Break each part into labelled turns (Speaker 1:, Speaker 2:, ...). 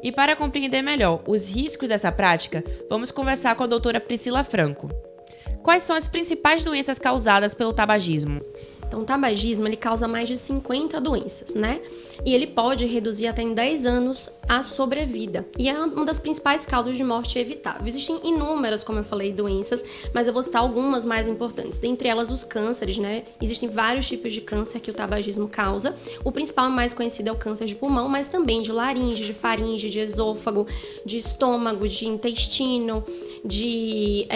Speaker 1: E para compreender melhor os riscos dessa prática, vamos conversar com a doutora Priscila Franco. Quais são as principais doenças causadas pelo tabagismo?
Speaker 2: Então, o tabagismo, ele causa mais de 50 doenças, né? E ele pode reduzir até em 10 anos a sobrevida. E é uma das principais causas de morte evitável. Existem inúmeras, como eu falei, doenças, mas eu vou citar algumas mais importantes. Dentre elas, os cânceres, né? Existem vários tipos de câncer que o tabagismo causa. O principal e mais conhecido é o câncer de pulmão, mas também de laringe, de faringe, de esôfago, de estômago, de intestino, de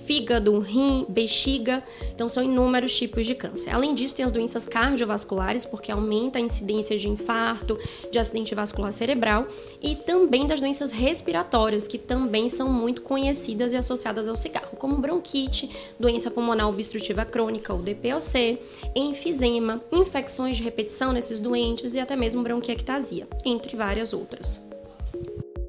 Speaker 2: fígado, rim, bexiga. Então, são inúmeros tipos de câncer. Além disso, tem as doenças cardiovasculares, porque aumenta a incidência de infarto, de acidente vascular cerebral, e também das doenças respiratórias, que também são muito conhecidas e associadas ao cigarro, como bronquite, doença pulmonar obstrutiva crônica, ou DPOC, enfisema, infecções de repetição nesses doentes e até mesmo bronquiectasia, entre várias outras.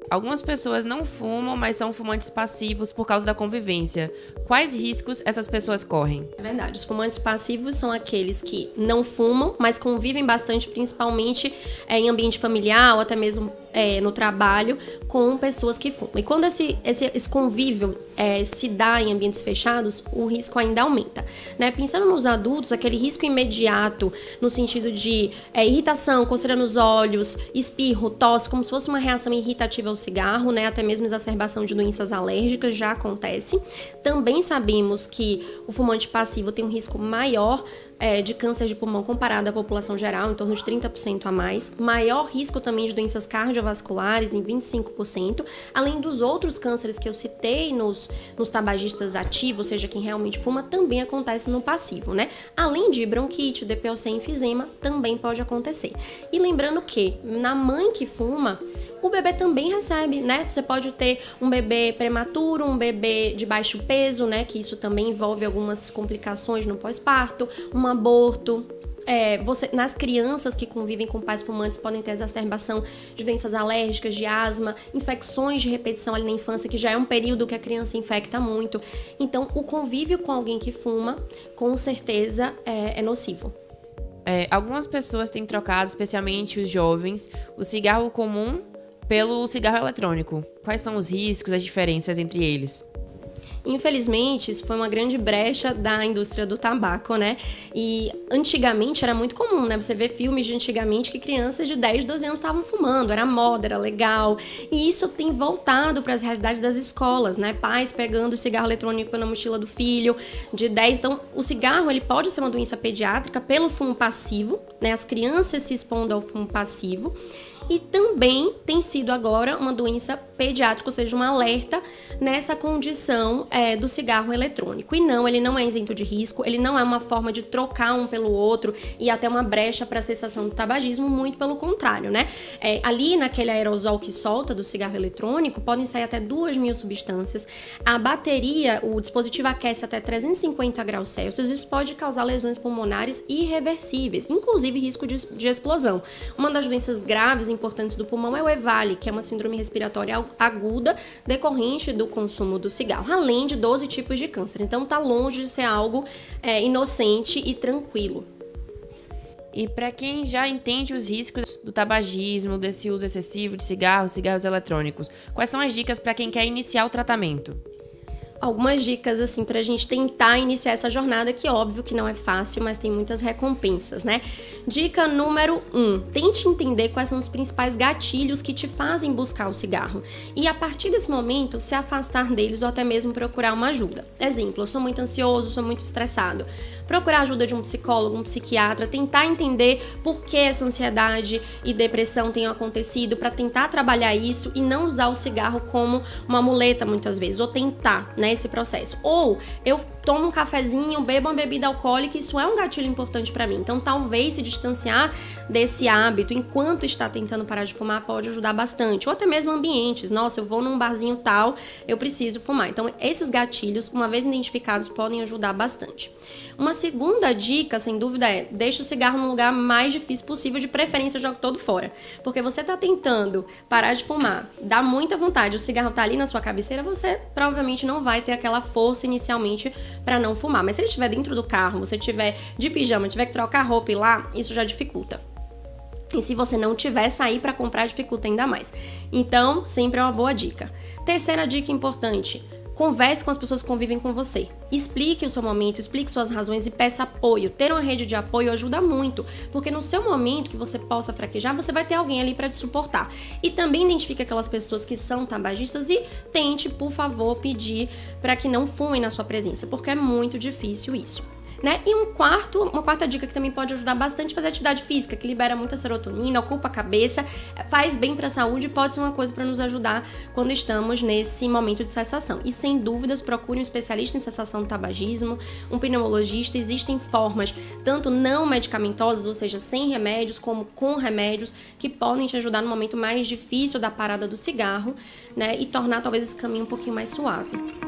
Speaker 1: Algumas pessoas não fumam, mas são fumantes passivos por causa da convivência. Quais riscos essas pessoas correm?
Speaker 2: É verdade, os fumantes passivos são aqueles que não fumam, mas convivem bastante, principalmente em ambiente familiar ou até mesmo no trabalho, com pessoas que fumam. E quando esse convívio se dá em ambientes fechados, o risco ainda aumenta, né? Pensando nos adultos, aquele risco imediato, no sentido de irritação, coceira nos olhos, espirro, tosse, como se fosse uma reação irritativa ao cigarro, né? Até mesmo exacerbação de doenças alérgicas já acontece. Também sabemos que o fumante passivo tem um risco maior de câncer de pulmão comparado à população geral, em torno de 30% a mais. Maior risco também de doenças cardiovasculares, em 25%, além dos outros cânceres que eu citei nos tabagistas ativos, ou seja, quem realmente fuma, também acontece no passivo, né? Além de bronquite, DPOC e enfisema, também pode acontecer. E lembrando que, na mãe que fuma, o bebê também recebe, né? Você pode ter um bebê prematuro, um bebê de baixo peso, né? Que isso também envolve algumas complicações no pós-parto, um aborto. Nas crianças que convivem com pais fumantes podem ter exacerbação de doenças alérgicas, de asma, infecções de repetição ali na infância, que já é um período que a criança infecta muito. Então, o convívio com alguém que fuma, com certeza, é nocivo.
Speaker 1: Algumas pessoas têm trocado, especialmente os jovens, o cigarro comum pelo cigarro eletrônico. Quais são os riscos, as diferenças entre eles?
Speaker 2: Infelizmente, isso foi uma grande brecha da indústria do tabaco, né? E antigamente era muito comum, né? Você vê filmes de antigamente que crianças de 10, 12 anos estavam fumando, era moda, era legal. E isso tem voltado para as realidades das escolas, né? Pais pegando o cigarro eletrônico na mochila do filho de 10. Então, o cigarro, ele pode ser uma doença pediátrica pelo fumo passivo, né? As crianças se expondo ao fumo passivo. E também tem sido agora uma doença pediátrica, ou seja, um alerta nessa condição do cigarro eletrônico. E não, ele não é isento de risco, ele não é uma forma de trocar um pelo outro e até uma brecha para a cessação do tabagismo, muito pelo contrário, né? Ali naquele aerosol que solta do cigarro eletrônico, podem sair até 2.000 substâncias. A bateria, o dispositivo aquece até 350 graus Celsius, isso pode causar lesões pulmonares irreversíveis, inclusive risco de explosão. Uma das doenças graves importantes do pulmão é o EVALI, que é uma síndrome respiratória aguda decorrente do consumo do cigarro, além de 12 tipos de câncer. Então tá longe de ser algo inocente e tranquilo.
Speaker 1: E para quem já entende os riscos do tabagismo, desse uso excessivo de cigarros eletrônicos, quais são as dicas para quem quer iniciar o tratamento?
Speaker 2: Algumas dicas, assim, pra gente tentar iniciar essa jornada, que óbvio que não é fácil, mas tem muitas recompensas, né? Dica número 1, tente entender quais são os principais gatilhos que te fazem buscar o cigarro. E a partir desse momento, se afastar deles ou até mesmo procurar uma ajuda. Exemplo, eu sou muito ansioso, sou muito estressado. Procurar a ajuda de um psicólogo, um psiquiatra, tentar entender por que essa ansiedade e depressão tenham acontecido, para tentar trabalhar isso e não usar o cigarro como uma muleta muitas vezes, ou tentar, né, esse processo. Ou eu tomo um cafezinho, bebo uma bebida alcoólica, isso é um gatilho importante para mim. Então, talvez se distanciar desse hábito enquanto está tentando parar de fumar pode ajudar bastante. Ou até mesmo ambientes. Nossa, eu vou num barzinho tal, eu preciso fumar. Então, esses gatilhos, uma vez identificados, podem ajudar bastante. Uma segunda dica, sem dúvida, é deixe o cigarro no lugar mais difícil possível, de preferência jogue todo fora. Porque você tá tentando parar de fumar, dá muita vontade, o cigarro tá ali na sua cabeceira, você provavelmente não vai ter aquela força inicialmente para não fumar. Mas se ele estiver dentro do carro, você estiver de pijama, tiver que trocar a roupa e ir lá, isso já dificulta. E se você não tiver, sair para comprar dificulta ainda mais. Então, sempre é uma boa dica. Terceira dica importante: converse com as pessoas que convivem com você. Explique o seu momento, explique suas razões e peça apoio. Ter uma rede de apoio ajuda muito, porque no seu momento que você possa fraquejar, você vai ter alguém ali para te suportar. E também identifique aquelas pessoas que são tabagistas e tente, por favor, pedir para que não fumem na sua presença, porque é muito difícil isso. Né? E uma quarta dica que também pode ajudar bastante: fazer atividade física, que libera muita serotonina, ocupa a cabeça, faz bem para a saúde e pode ser uma coisa para nos ajudar quando estamos nesse momento de cessação. E sem dúvidas, procure um especialista em cessação do tabagismo, um pneumologista. Existem formas, tanto não medicamentosas, ou seja, sem remédios, como com remédios, que podem te ajudar no momento mais difícil da parada do cigarro, né? E tornar talvez esse caminho um pouquinho mais suave.